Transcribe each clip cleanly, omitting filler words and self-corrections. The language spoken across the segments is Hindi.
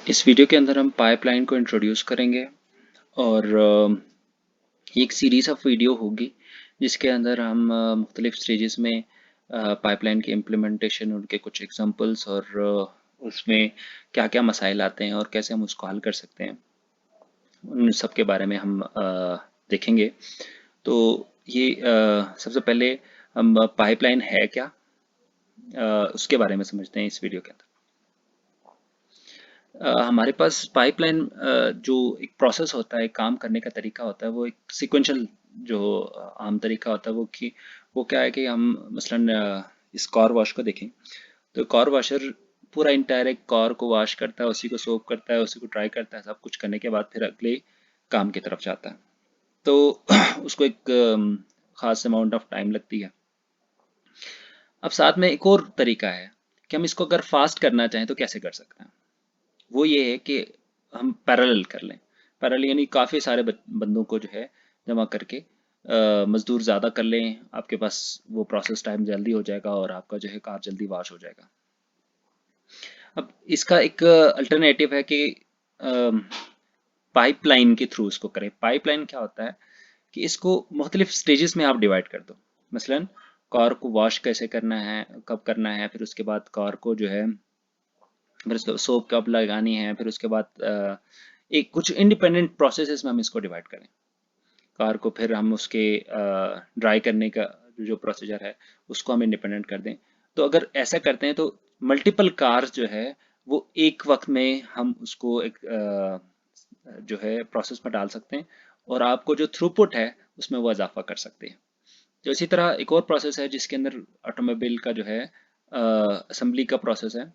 इस वीडियो के अंदर हम पाइपलाइन को इंट्रोड्यूस करेंगे और एक सीरीज ऑफ वीडियो होगी जिसके अंदर हम मुख्तलिफ स्टेजेस में पाइपलाइन की इम्प्लीमेंटेशन, उनके कुछ एग्जांपल्स और उसमें क्या क्या मसाइल आते हैं और कैसे हम उसको हल कर सकते हैं, उन सब के बारे में हम देखेंगे। तो ये सबसे पहले हम पाइपलाइन है क्या, उसके बारे में समझते हैं इस वीडियो के अंदर। हमारे पास पाइपलाइन जो एक प्रोसेस होता है, काम करने का तरीका होता है, वो एक सिक्वेंशियल जो आम तरीका होता है वो क्या है कि हम मसलन इस कार वॉश को देखें तो कार वॉशर पूरा इंटायर एक कार को वॉश करता है, उसी को सोप करता है, उसी को ड्राई करता है, सब कुछ करने के बाद फिर अगले काम की तरफ जाता है। तो उसको एक खास अमाउंट ऑफ टाइम लगती है। अब साथ में एक और तरीका है कि हम इसको अगर फास्ट करना चाहें तो कैसे कर सकते हैं। वो ये है कि हम पैरेलल कर लें। पैरेलल यानी काफ़ी सारे बंदों को जो है जमा करके मजदूर ज़्यादा कर लें, आपके पास वो प्रोसेस टाइम जल्दी हो जाएगा और आपका जो है कार जल्दी वॉश हो जाएगा। अब इसका एक अल्टरनेटिव है कि पाइपलाइन के थ्रू इसको करें। पाइपलाइन क्या होता है कि इसको मुख्तलिफ स्टेजेस में आप डिवाइड कर दो। मसलन कार को वॉश कैसे करना है, कब करना है, फिर उसके बाद कार को जो है फिर उसके सोप कब लगानी है, फिर उसके बाद एक कुछ इंडिपेंडेंट प्रोसेसेस में हम इसको डिवाइड करें। कार को फिर हम उसके ड्राई करने का जो प्रोसीजर है उसको हम इंडिपेंडेंट कर दें। तो अगर ऐसा करते हैं तो मल्टीपल कार्स जो है वो एक वक्त में हम उसको एक जो है प्रोसेस में डाल सकते हैं और आपको जो थ्रूपुट है उसमें वो इजाफा कर सकते हैं। तो इसी तरह एक और प्रोसेस है जिसके अंदर ऑटोमोबाइल का जो है असेंबली का प्रोसेस है।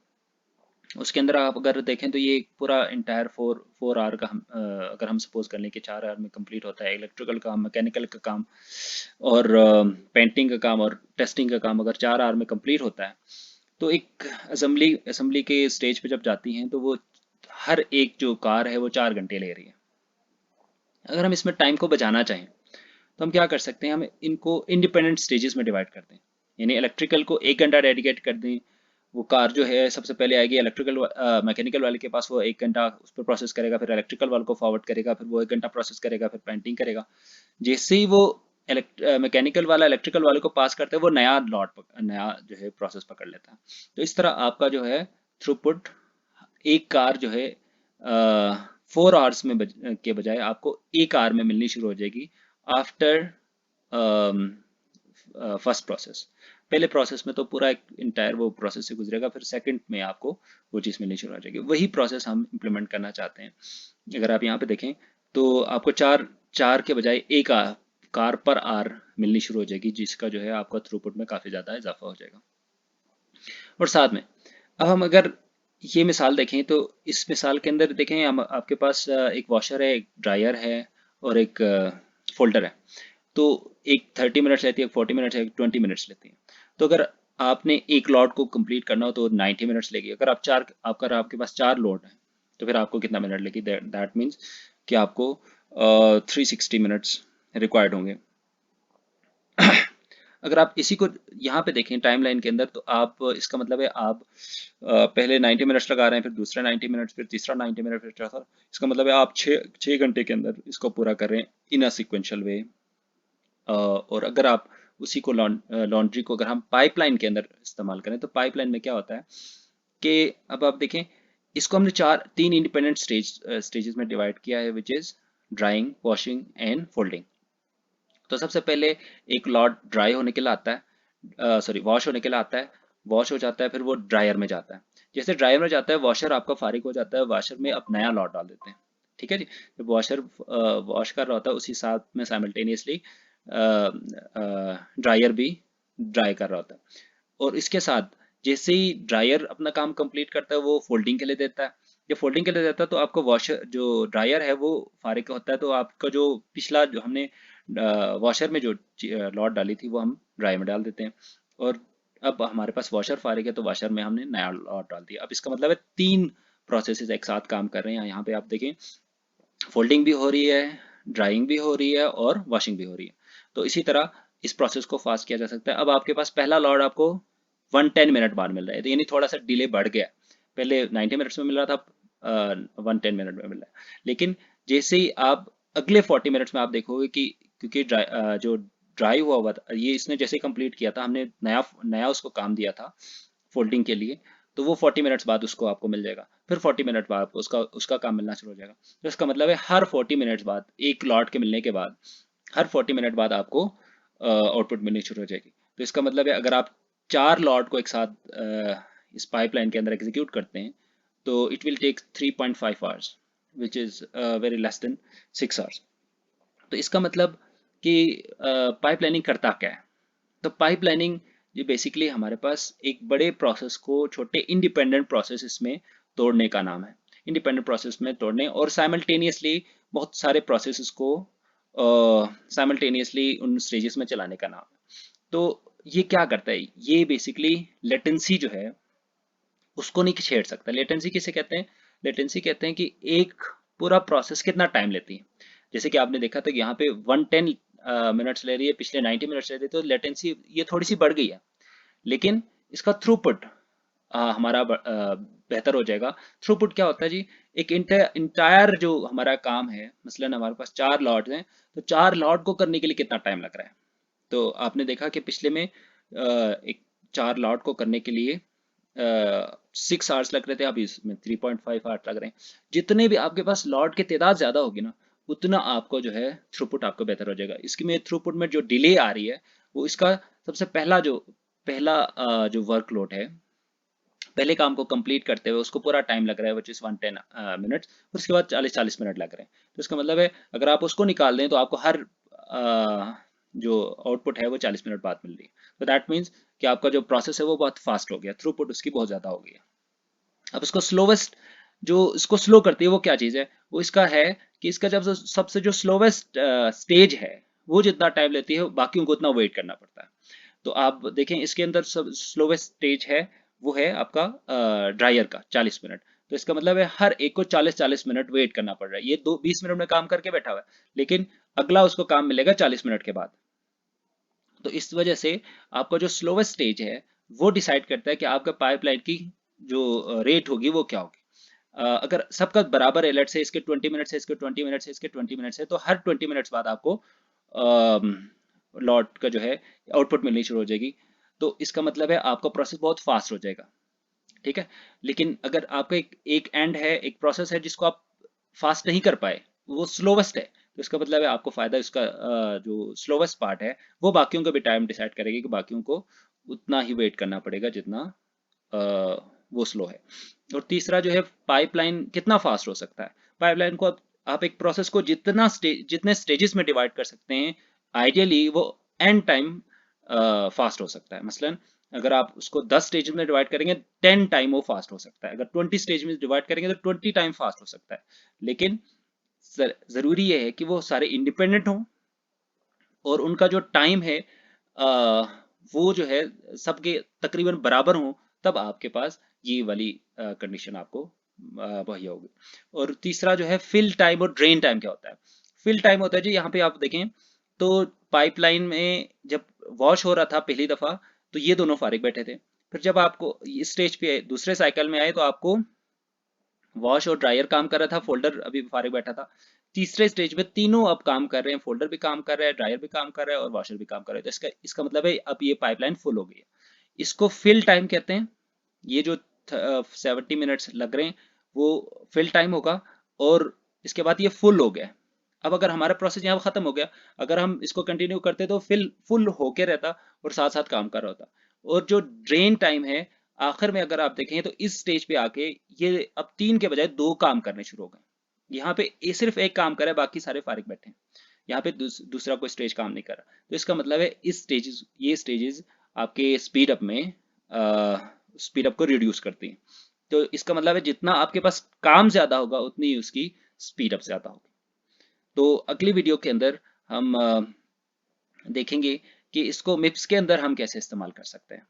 उसके अंदर आप अगर देखें तो ये पूरा इंटायर फोर आवर का हम अगर हम सपोज कर लें कि 4 आवर में कंप्लीट होता है इलेक्ट्रिकल काम, मैकेनिकल का काम और पेंटिंग का काम और टेस्टिंग का काम, अगर 4 आवर में कंप्लीट होता है तो एक असेंबली के स्टेज पे जब जाती हैं तो वो हर एक जो कार है वो 4 घंटे ले रही है। अगर हम इसमें टाइम को बचाना चाहें तो हम क्या कर सकते हैं, हम इनको इंडिपेंडेंट स्टेजेस में डिवाइड कर दें। यानी इलेक्ट्रिकल को 1 घंटा डेडिकेट कर दें, वो कार जो है सबसे पहले आएगी इलेक्ट्रिकल मैकेनिकल वाले के पास, वो 1 घंटा उस पर प्रोसेस करेगा, फिर इलेक्ट्रिकल वाले को फॉरवर्ड करेगा, फिर वो 1 घंटा प्रोसेस करेगा, फिर पेंटिंग करेगा। जैसे ही वो मैकेनिकल वाला इलेक्ट्रिकल वाले को पास करते हैं वो नया जो है प्रोसेस पकड़ लेता है। तो इस तरह आपका जो है थ्रूपुट एक कार जो है 4 आवर्स में के बजाय आपको 1 आवर में मिलनी शुरू हो जाएगी आफ्टर फर्स्ट प्रोसेस। पहले प्रोसेस में तो पूरा एक इंटायर वो प्रोसेस से गुजरेगा, फिर सेकंड में आपको वो चीज़ मिलनी शुरू हो जाएगी। वही प्रोसेस हम इम्प्लीमेंट करना चाहते हैं। अगर आप यहाँ पे देखें तो आपको चार चार के बजाय एक कार पर आर मिलनी शुरू हो जाएगी, जिसका जो है आपका थ्रूपुट में काफ़ी ज़्यादा इजाफा हो जाएगा। और साथ में अब हम अगर ये मिसाल देखें तो इस मिसाल के अंदर देखें हम आपके पास एक वॉशर है, एक ड्रायर है और एक फोल्डर है। तो एक 30 मिनट्स लेती है, एक 40 मिनट्स है, एक 20 मिनट्स लेती है। तो अगर आपने एक लॉट को कंप्लीट करना हो तो 90 मिनट्स लेगी। अगर आपके पास 4 लोड है तो फिर आपको कितना मिनट लेगी, दैट मीन्स कि आपको 360 मिनट्स रिक्वायर्ड होंगे। अगर आप इसी को यहाँ पे देखें टाइमलाइन के अंदर तो आप इसका मतलब है आप पहले 90 मिनट्स लगा रहे हैं, फिर दूसरा 90 मिनट्स, फिर तीसरा 90 मिनट, फिर चौथा। इसका मतलब है आप छः घंटे के अंदर इसको पूरा कर रहे हैं इन अ सिक्वेंशियल वे। और अगर आप उसी को लॉन्ड्री को अगर हम पाइपलाइन के अंदर इस्तेमाल करें तो पाइपलाइन में क्या होता है कि अब आप देखें इसको हमने तीन इंडिपेंडेंट स्टेजेस में डिवाइड किया है, which is drawing, washing and folding. तो सबसे पहले एक लॉट ड्राई होने के लिए आता है, सॉरी वॉश होने के लिए आता है, वॉश हो जाता है, फिर वो ड्रायर में जाता है। जैसे ड्रायर में जाता है वॉशर आपका फारिग हो जाता है, वॉशर में अब नया लॉट डाल देते हैं। ठीक है जी। जब वॉशर वॉश कर रहा होता है उसी साथ में साइमल्टेनियसली ड्रायर भी ड्राई कर रहा होता है। और इसके साथ जैसे ही ड्रायर अपना काम कंप्लीट करता है वो फोल्डिंग के लिए देता है। जब फोल्डिंग के लिए देता है तो आपका वॉशर जो ड्रायर है वो फारिग होता है, तो आपका जो पिछला जो हमने वॉशर में जो लॉट डाली थी वो हम ड्राई में डाल देते हैं। और अब हमारे पास वॉशर फारिग है तो वॉशर में हमने नया लॉट डाल दिया। अब इसका मतलब है 3 प्रोसेसेस एक साथ काम कर रहे हैं। यहाँ पे आप देखें फोल्डिंग भी हो रही है, ड्राइंग भी हो रही है और वॉशिंग भी हो रही है। तो इसी तरह इस प्रोसेस को फास्ट किया जा सकता है। अब आपके पास पहला लॉट आपको 110 मिनट बाद मिल रहा है, तो यानी थोड़ा सा डिले बढ़ गया। पहले 90 मिनट्स में मिल रहा था, 110 मिनट में मिल रहा है। लेकिन जैसे ही आप अगले 40 मिनट्स में आप देखोगे कि क्योंकि जो ड्राइव हुआ था ये इसने जैसे कंप्लीट किया था, हमने नया नया उसको काम दिया था फोल्डिंग के लिए, तो वो 40 मिनट्स बाद उसको आपको मिल जाएगा। फिर 40 मिनट बाद उसका उसका काम मिलना शुरू हो जाएगा। तो इसका मतलब है हर 40 मिनट्स बाद, एक लॉट के मिलने के बाद हर 40 मिनट बाद आपको आउटपुट मिलनी शुरू हो जाएगी। तो इसका मतलब है अगर आप 4 लॉट को एक साथ इस पाइपलाइन के अंदर एग्जीक्यूट करते हैं तो it will take 3.5 hours which is very less than 6 hours. तो इसका मतलब कि पाइपलाइनिंग करता क्या है? तो पाइपलाइनिंग ये बेसिकली हमारे पास एक बड़े प्रोसेस को छोटे इंडिपेंडेंट प्रोसेस में तोड़ने का नाम है। इंडिपेंडेंट प्रोसेस में तोड़ने और साइमल्टेनियसली बहुत सारे प्रोसेसेस को साइमल्टेनियसली उन स्टेजेस में चलाने का नाम है। तो ये क्या करता है? ये बेसिकली लेटेंसी जो है उसको नहीं छेड़ सकता। लेटेंसी किसे कहते हैं? लेटेंसी कहते हैं कि एक पूरा प्रोसेस कितना टाइम लेती है। जैसे कि आपने देखा था कि यहाँ पे 110 मिनट्स ले रही है, पिछले 90 मिनट्स ले रही है, तो लेटेंसी ये थोड़ी सी बढ़ गई है। लेकिन इसका थ्रूपुट हमारा बेहतर हो जाएगा। थ्रूपुट क्या होता है जी? एक इंटायर जो हमारा काम है, मसलन हमारे पास 4 लॉट हैं, तो 4 लॉट को करने के लिए कितना टाइम लग रहा है? तो आपने देखा कि पिछले में एक 4 लॉट को करने के लिए 6 आवर्स लग रहे थे, अभी इसमें 3.5 आवर्स लग रहे हैं। जितने भी आपके पास लॉट की तादाद ज्यादा होगी ना, उतना आपको जो है थ्रूपुट आपको बेहतर हो जाएगा। इसकी में थ्रूपुट में जो डिले आ रही है वो इसका सबसे पहला जो वर्कलोड है, पहले काम को कंप्लीट करते हुए उसको पूरा टाइम लग रहा है विच इज 110 मिनट्स, और उसके बाद 40-40 मिनट लग रहे हैं। तो इसका मतलब है अगर आप उसको निकाल दें तो आपको हर जो आउटपुट है वो 40 मिनट बाद मिल रही है। तो दैट मीन्स कि आपका जो प्रोसेस है वो बहुत फास्ट हो गया, थ्रूपुट उसकी बहुत ज़्यादा हो गई है। अब इसको स्लोवेस्ट, जो इसको स्लो करती है वो क्या चीज़ है? वो इसका है कि इसका जब सबसे जो स्लोवेस्ट स्टेज है वो जितना टाइम लेती है बाकियों को उतना वेट करना पड़ता है। तो आप देखें इसके अंदर सब स्लोवेस्ट स्टेज है वो है आपका ड्रायर का 40 मिनट। तो इसका मतलब है हर एक को 40-40 मिनट वेट करना पड़ रहा है। ये 20 मिनट में काम करके बैठा हुआ है, लेकिन अगला उसको काम मिलेगा 40 मिनट के बाद। तो इस वजह से आपका जो स्लोवेस्ट स्टेज है वो डिसाइड करता है कि आपका पाइपलाइन की जो रेट होगी वो क्या होगी। अगर सबका बराबर है, लेट से इसके 20 मिनट से इसके 20 मिनट से इसके 20 मिनट से, तो हर 20 मिनट्स बाद आपको लॉट का जो है आउटपुट मिलनी शुरू हो जाएगी। तो इसका मतलब है आपका प्रोसेस बहुत फास्ट हो जाएगा। ठीक है। लेकिन अगर आपका एक एंड है, एक प्रोसेस है जिसको आप फास्ट नहीं कर पाए, वो स्लोवेस्ट है, तो इसका मतलब है आपको फायदा इसका जो स्लोवेस्ट पार्ट है वो बाकियों का भी टाइम डिसाइड करेगी कि बाकियों को उतना ही वेट करना पड़ेगा जितना अ, वो स्लो है। और तीसरा जो है पाइपलाइन कितना फास्ट हो सकता है। पाइपलाइन को आप एक प्रोसेस को जितने स्टेजेस में डिवाइड कर सकते हैं, आइडियली वो एंड टाइम फास्ट हो सकता है। मसलन अगर आप उसको 10 स्टेज में डिवाइड करेंगे 10 टाइम वो फास्ट हो सकता है। अगर 20 स्टेज में डिवाइड करेंगे तो 20 टाइम फास्ट हो सकता है। लेकिन जरूरी ये है कि वो सारे इंडिपेंडेंट हों और उनका जो टाइम है वो जो है सबके तकरीबन बराबर हों, तब आपके पास ये वाली कंडीशन आपको मुहैया होगी। और तीसरा जो है फिल टाइम और ड्रेन टाइम क्या होता है? फिल टाइम होता है जी, यहाँ पे आप देखें तो पाइपलाइन में जब वॉश हो रहा था पहली दफा तो ये दोनों फारिग बैठे थे। फिर जब आपको इस स्टेज पे दूसरे साइकिल में आए तो आपको वॉश और ड्रायर काम कर रहा था, फोल्डर अभी फारिग बैठा था। तीसरे स्टेज में तीनों अब काम कर रहे हैं, फोल्डर भी काम कर रहा है, ड्रायर भी काम कर रहा है और वॉशर भी काम कर रहा है। तो इसका मतलब है अब ये पाइपलाइन फुल हो गई है। इसको फिल टाइम कहते हैं। ये जो 70 मिनट्स लग रहे हैं वो फिल टाइम होगा और इसके बाद ये फुल हो गया। अब अगर हमारा प्रोसेस यहाँ खत्म हो गया, अगर हम इसको कंटिन्यू करते तो फिल फुल होके रहता और साथ साथ काम कर रहा होता। और जो ड्रेन टाइम है आखिर में अगर आप देखें तो इस स्टेज पे आके ये अब 3 के बजाय 2 काम करने शुरू हो गए। यहाँ पे ये सिर्फ एक काम कर रहा है, बाकी सारे फारिग बैठे हैं। यहाँ पे दूसरा कोई स्टेज काम नहीं कर रहा। तो इसका मतलब है ये स्टेजेस आपके स्पीड अप में स्पीड अप को रिड्यूस करती हैं। तो इसका मतलब है जितना आपके पास काम ज्यादा होगा उतनी ही उसकी स्पीड अप ज्यादा होगी। तो अगली वीडियो के अंदर हम देखेंगे कि इसको मिप्स के अंदर हम कैसे इस्तेमाल कर सकते हैं।